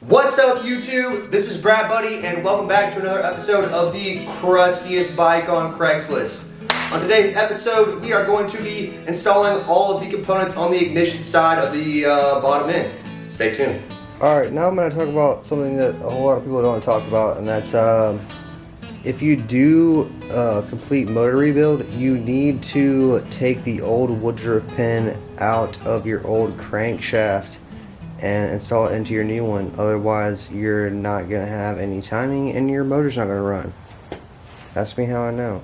What's up, YouTube? This is Brad Buddy, and welcome back to another episode of the crustiest bike on Craigslist. On today's episode, we are going to be installing all of the components on the ignition side of the bottom end. Stay tuned. Alright, now I'm going to talk about something that a whole lot of people don't want to talk about, and that's if you do a complete motor rebuild, you need to take the old Woodruff pin out of your old crankshaft and install it into your new one. Otherwise, you're not going to have any timing and your motor's not going to run. Ask me how I know.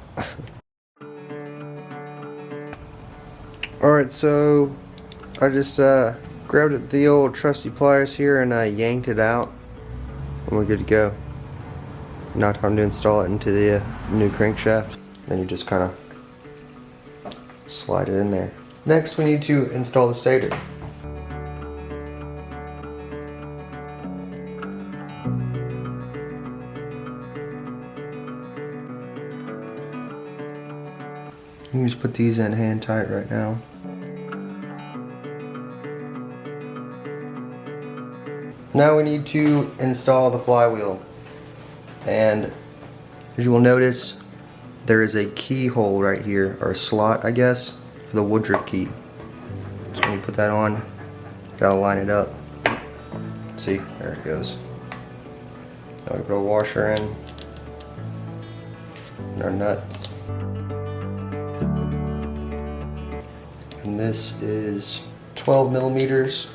Alright, so I just grabbed the old trusty pliers here and I yanked it out and we're good to go. Now time to install it into the new crankshaft. Then you just kind of slide it in there. Next we need to install the stator. You can just put these in hand tight right now. Now we need to install the flywheel. And as you will notice, there is a keyhole right here, or a slot, I guess, for the Woodruff key. So when you put that on, gotta line it up. See, there it goes. Now we put a washer in, and our nut. And this is 12 millimeters,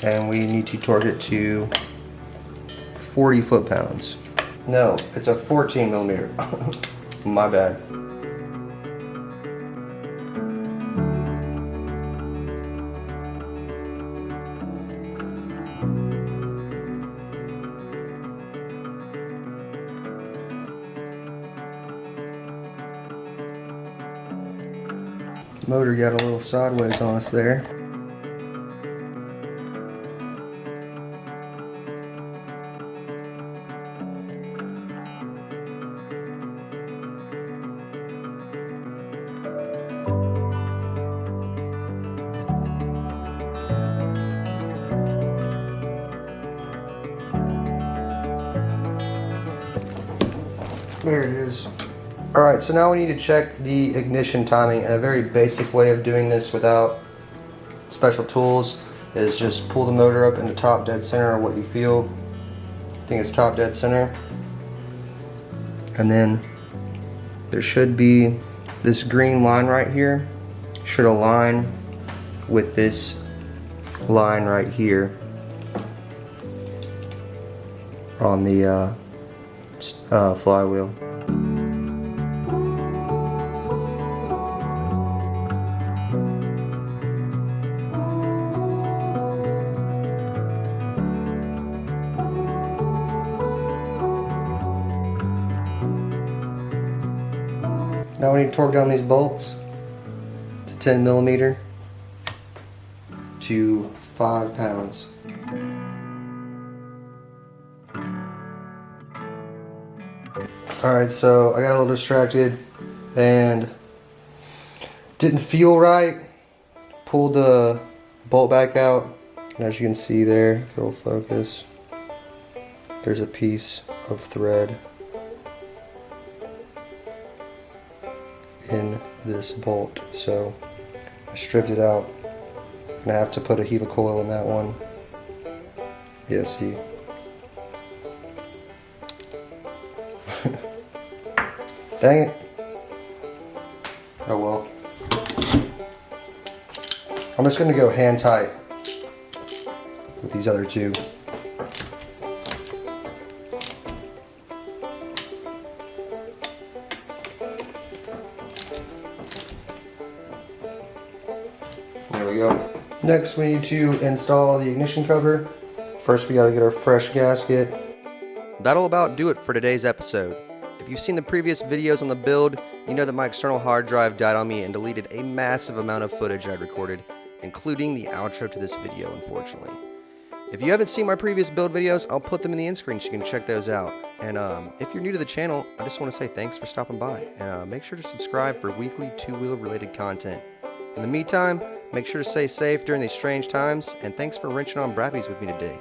and we need to torque it to 40 foot-pounds. No, it's a 14 millimeter. My bad. Motor got a little sideways on us there. There it is. Alright, so now we need to check the ignition timing, and a very basic way of doing this without special tools is just pull the motor up into top dead center, or what you feel. I think it's top dead center. And then there should be this green line right here. Should align with this line right here on the flywheel. Now we need to torque down these bolts to 10 millimeter to 5 pounds. Alright, so I got a little distracted and didn't feel right. Pulled the bolt back out, and as you can see there, if it'll focus, there's a piece of thread in this bolt, so I stripped it out, and I have to put a helicoil in that one. Yeah, see. Dang it. Oh well. I'm just gonna go hand tight with these other two. There we go. Next we need to install the ignition cover. First we gotta get our fresh gasket. That'll about do it for today's episode. If you've seen the previous videos on the build, you know that my external hard drive died on me and deleted a massive amount of footage I'd recorded, including the outro to this video, unfortunately. If you haven't seen my previous build videos, I'll put them in the end screen so you can check those out. And if you're new to the channel, I just want to say thanks for stopping by, and make sure to subscribe for weekly two-wheel related content. In the meantime, make sure to stay safe during these strange times, and thanks for wrenching on brappies with me today.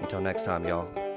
Until next time, y'all.